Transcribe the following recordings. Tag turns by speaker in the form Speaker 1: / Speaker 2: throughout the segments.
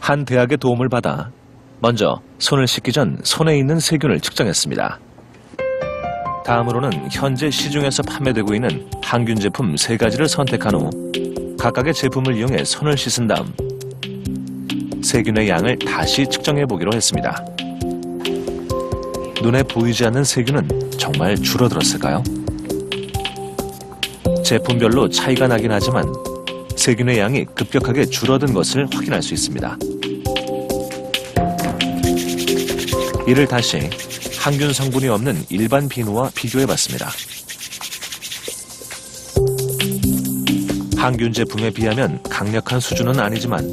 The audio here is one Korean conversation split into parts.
Speaker 1: 한 대학의 도움을 받아 먼저 손을 씻기 전 손에 있는 세균을 측정했습니다. 다음으로는 현재 시중에서 판매되고 있는 항균 제품 3가지를 선택한 후 각각의 제품을 이용해 손을 씻은 다음 세균의 양을 다시 측정해 보기로 했습니다. 눈에 보이지 않는 세균은 정말 줄어들었을까요? 제품별로 차이가 나긴 하지만 세균의 양이 급격하게 줄어든 것을 확인할 수 있습니다. 이를 다시 항균 성분이 없는 일반 비누와 비교해봤습니다. 항균 제품에 비하면 강력한 수준은 아니지만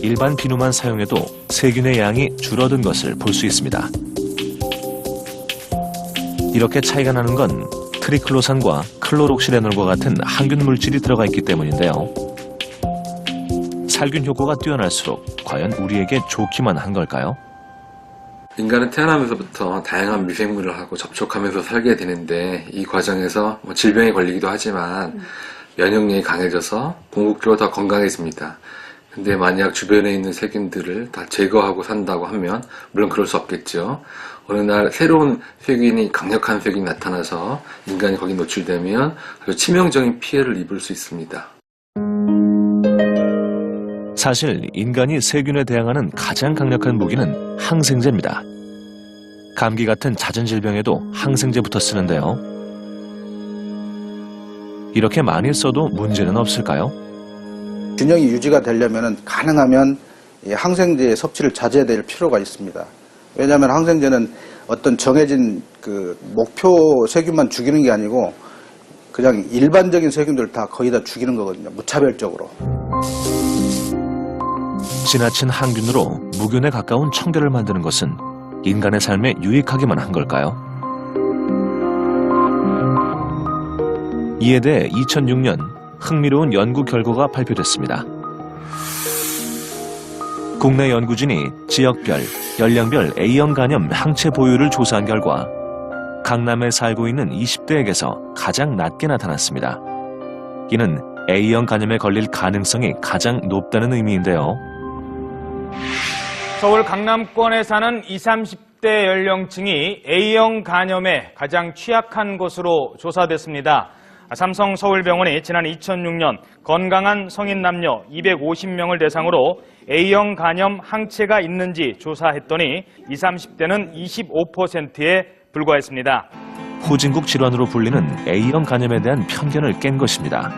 Speaker 1: 일반 비누만 사용해도 세균의 양이 줄어든 것을 볼 수 있습니다. 이렇게 차이가 나는 건 트리클로산과 클로록시레놀과 같은 항균 물질이 들어가 있기 때문인데요. 살균 효과가 뛰어날수록 과연 우리에게 좋기만 한 걸까요?
Speaker 2: 인간은 태어나면서부터 다양한 미생물하고 접촉하면서 살게 되는데 이 과정에서 질병에 걸리기도 하지만 면역력이 강해져서 궁극적으로 더 건강해집니다. 근데 만약 주변에 있는 세균들을 다 제거하고 산다고 하면 물론 그럴 수 없겠죠. 어느 날 새로운 세균이 강력한 세균이 나타나서 인간이 거기 노출되면 아주 치명적인 피해를 입을 수 있습니다.
Speaker 1: 사실 인간이 세균에 대항하는 가장 강력한 무기는 항생제입니다. 감기 같은 잦은 질병에도 항생제부터 쓰는데요. 이렇게 많이 써도 문제는 없을까요?
Speaker 3: 균형이 유지가 되려면 가능하면 항생제의 섭취를 자제해야 될 필요가 있습니다. 왜냐하면 항생제는 어떤 정해진 그 목표 세균만 죽이는 게 아니고 그냥 일반적인 세균들 다 거의 다 죽이는 거거든요. 무차별적으로.
Speaker 1: 지나친 항균으로 무균에 가까운 청결을 만드는 것은 인간의 삶에 유익하기만 한 걸까요? 이에 대해 2006년 흥미로운 연구 결과가 발표됐습니다. 국내 연구진이 지역별, 연령별 A형 간염 항체 보유를 조사한 결과 강남에 살고 있는 20대에게서 가장 낮게 나타났습니다. 이는 A형 간염에 걸릴 가능성이 가장 높다는 의미인데요.
Speaker 4: 서울 강남권에 사는 20, 30대 연령층이 A형 간염에 가장 취약한 것으로 조사됐습니다. 삼성 서울병원이 지난 2006년 건강한 성인 남녀 250명을 대상으로 A형 간염 항체가 있는지 조사했더니 20, 30대는 25%에 불과했습니다.
Speaker 1: 후진국 질환으로 불리는 A형 간염에 대한 편견을 깬 것입니다.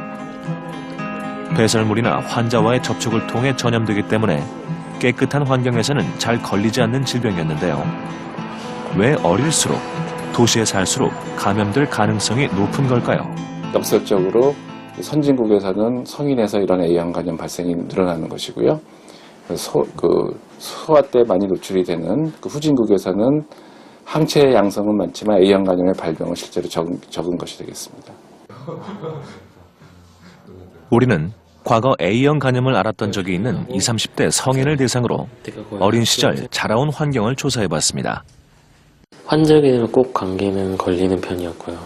Speaker 1: 배설물이나 환자와의 접촉을 통해 전염되기 때문에 깨끗한 환경에서는 잘 걸리지 않는 질병이었는데요. 왜 어릴수록, 도시에 살수록 감염될 가능성이 높은 걸까요?
Speaker 5: 역설적으로 선진국에서는 성인에서 이런 A형 간염 발생이 늘어나는 것이고요. 소아 때 많이 노출이 되는 후진국에서는 항체 양성은 많지만 A형 간염의 발병은 실제로 적은 것이 되겠습니다.
Speaker 1: 우리는 과거 A형 간염을 앓았던 적이 있는 20, 30대 성인을 대상으로 어린 시절 자라온 환경을 조사해봤습니다.
Speaker 6: 환절기에는 꼭 감기는 걸리는 편이었고요.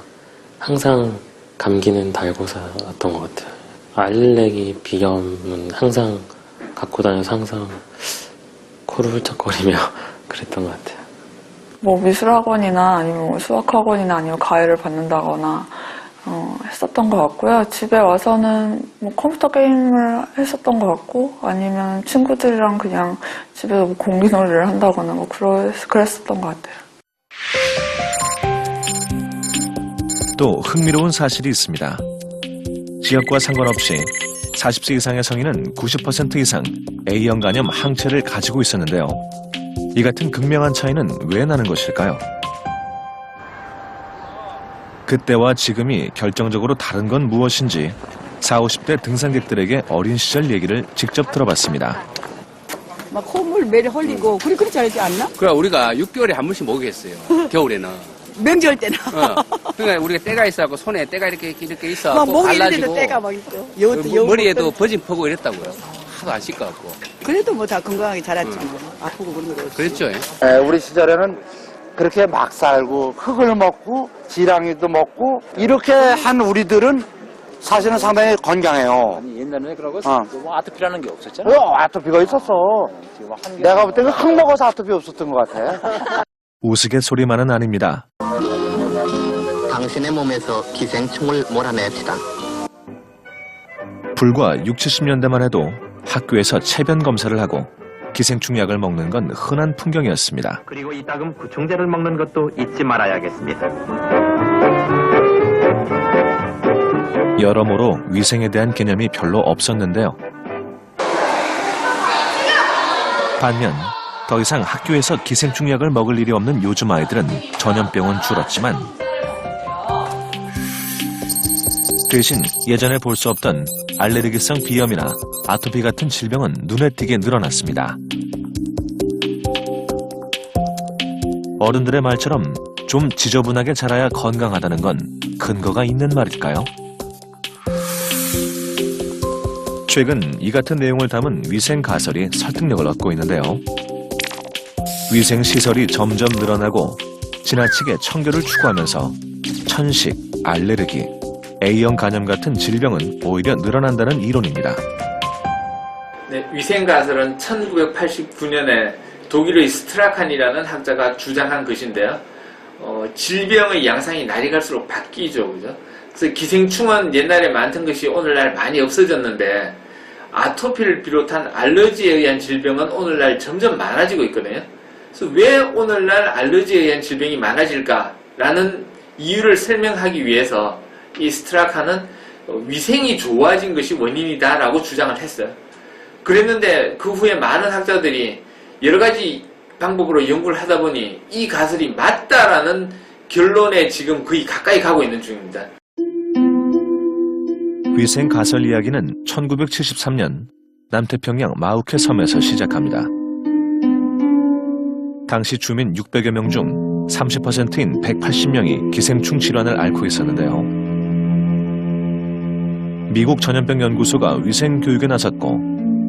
Speaker 6: 항상 감기는 달고 살았던 것 같아요. 알레르기, 비염은 항상 갖고 다녀서 항상 코를 훌쩍거리며 그랬던 것 같아요.
Speaker 7: 뭐 미술학원이나 아니면 수학학원이나 아니면 과외를 받는다거나 했었던 것 같고요. 집에 와서는 뭐 컴퓨터 게임을 했었던 것 같고 아니면 친구들이랑 그냥 집에서 뭐 공기놀이를 한다거나 뭐 그랬었던 것 같아요.
Speaker 1: 또 흥미로운 사실이 있습니다. 지역과 상관없이 40세 이상의 성인은 90% 이상 A형 간염 항체를 가지고 있었는데요. 이 같은 극명한 차이는 왜 나는 것일까요? 그때와 지금이 결정적으로 다른 건 무엇인지 40, 50대 등산객들에게 어린 시절 얘기를 직접 들어봤습니다.
Speaker 8: 막 콧물 매일 흘리고 그렇게 잘하지 않나?
Speaker 9: 그래 우리가 6개월에 한 번씩 목욕했어요. 겨울에는.
Speaker 8: 명절 때나.
Speaker 9: 그러니까 우리가 때가 있어갖고 손에 때가 이렇게 있어.
Speaker 8: 막 목이 있는데도 때가 막 있고.
Speaker 9: 머리에도 버진 퍼고 이랬다고요. 하도 안 씻어갖고.
Speaker 8: 그래도 뭐 다 건강하게 자랐지 뭐. 아프고 그런 거 없이.
Speaker 9: 그랬죠.
Speaker 10: 우리 시절에는 그렇게 막 살고 흙을 먹고 지랑이도 먹고 이렇게 한 우리들은 사실은 상당히 건강해요.
Speaker 9: 아니, 옛날에 그러고
Speaker 10: 뭐
Speaker 9: 아토피라는 게 없었잖아.
Speaker 10: 아토피가 있었어. 내가 볼 때 흙 먹어서 아토피 없었던 것 같아.
Speaker 1: 우스갯소리만은 아닙니다.
Speaker 11: 당신의 몸에서 기생충을 몰아냅시다.
Speaker 1: 불과 60, 70년대만 해도 학교에서 체변 검사를 하고 기생충 약을 먹는 건 흔한 풍경이었습니다.
Speaker 11: 그리고 이따금 구충제를 먹는 것도 잊지 말아야겠습니다.
Speaker 1: 여러모로 위생에 대한 개념이 별로 없었는데요. 반면 더 이상 학교에서 기생충 약을 먹을 일이 없는 요즘 아이들은 전염병은 줄었지만 대신 예전에 볼 수 없던 알레르기성 비염이나 아토피 같은 질병은 눈에 띄게 늘어났습니다. 어른들의 말처럼 좀 지저분하게 자라야 건강하다는 건 근거가 있는 말일까요? 최근 이 같은 내용을 담은 위생 가설이 설득력을 얻고 있는데요. 위생 시설이 점점 늘어나고 지나치게 청결을 추구하면서 천식, 알레르기, A형 간염 같은 질병은 오히려 늘어난다는 이론입니다.
Speaker 12: 네, 위생 가설은 1989년에 독일의 스트라칸이라는 학자가 주장한 것인데요. 질병의 양상이 날이 갈수록 바뀌죠, 그죠? 그래서 기생충은 옛날에 많던 것이 오늘날 많이 없어졌는데 아토피를 비롯한 알러지에 의한 질병은 오늘날 점점 많아지고 있거든요. 그래서 왜 오늘날 알러지에 의한 질병이 많아질까라는 이유를 설명하기 위해서 이 스트라칸은 위생이 좋아진 것이 원인이다라고 주장을 했어요. 그랬는데 그 후에 많은 학자들이 여러 가지 방법으로 연구를 하다 보니 이 가설이 맞다라는 결론에 지금 거의 가까이 가고 있는 중입니다.
Speaker 1: 위생 가설 이야기는 1973년 남태평양 마우케 섬에서 시작합니다. 당시 주민 600여 명 중 30%인 180명이 기생충 질환을 앓고 있었는데요. 미국 전염병 연구소가 위생 교육에 나섰고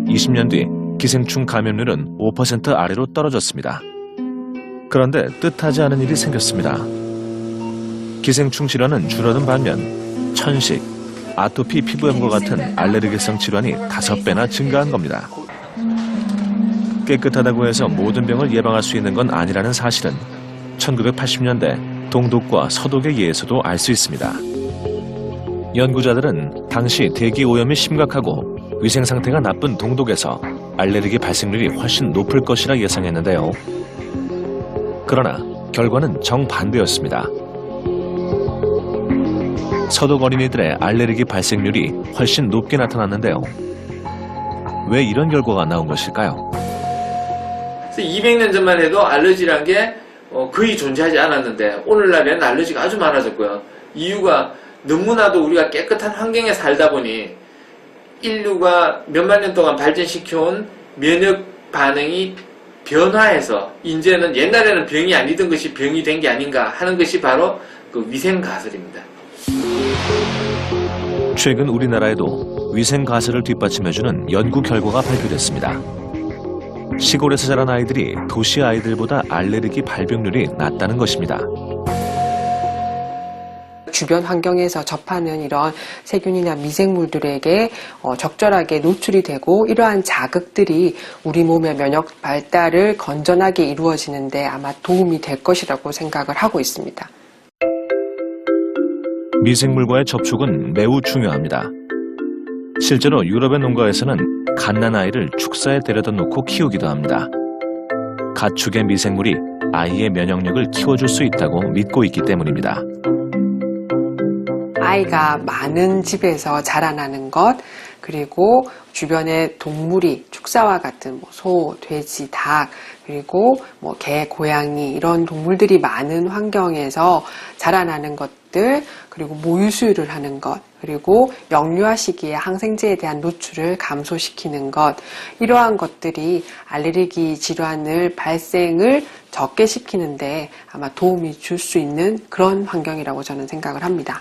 Speaker 1: 20년 뒤 기생충 감염률은 5% 아래로 떨어졌습니다. 그런데 뜻하지 않은 일이 생겼습니다. 기생충 질환은 줄어든 반면 천식, 아토피 피부염과 같은 알레르기성 질환이 5배나 증가한 겁니다. 깨끗하다고 해서 모든 병을 예방할 수 있는 건 아니라는 사실은 1980년대 동독과 서독에 의해서도 알 수 있습니다. 연구자들은 당시 대기 오염이 심각하고 위생 상태가 나쁜 동독에서 알레르기 발생률이 훨씬 높을 것이라 예상했는데요. 그러나 결과는 정반대였습니다. 서독 어린이들의 알레르기 발생률이 훨씬 높게 나타났는데요. 왜 이런 결과가 나온 것일까요?
Speaker 12: 200년 전만 해도 알러지란 게 거의 존재하지 않았는데 오늘날에는 알러지가 아주 많아졌고요. 이유가 너무나도 우리가 깨끗한 환경에 살다 보니 인류가 몇만 년 동안 발전시켜온 면역 반응이 변화해서 이제는 옛날에는 병이 아니던 것이 병이 된 게 아닌가 하는 것이 바로 그 위생 가설입니다.
Speaker 1: 최근 우리나라에도 위생 가설을 뒷받침해주는 연구 결과가 발표됐습니다. 시골에서 자란 아이들이 도시 아이들보다 알레르기 발병률이 낮다는 것입니다.
Speaker 13: 주변 환경에서 접하는 이런 세균이나 미생물들에게 적절하게 노출이 되고 이러한 자극들이 우리 몸의 면역 발달을 건전하게 이루어지는데 아마 도움이 될 것이라고 생각을 하고 있습니다.
Speaker 1: 미생물과의 접촉은 매우 중요합니다. 실제로 유럽의 농가에서는 갓난 아이를 축사에 데려다 놓고 키우기도 합니다. 가축의 미생물이 아이의 면역력을 키워줄 수 있다고 믿고 있기 때문입니다.
Speaker 13: 아이가 많은 집에서 자라나는 것, 그리고 주변에 동물이 축사와 같은 소, 돼지, 닭, 그리고 개, 고양이 이런 동물들이 많은 환경에서 자라나는 것들, 그리고 모유 수유를 하는 것, 그리고 영유아 시기에 항생제에 대한 노출을 감소시키는 것, 이러한 것들이 알레르기 질환을 발생을 적게 시키는데 아마 도움이 줄 수 있는 그런 환경이라고 저는 생각을 합니다.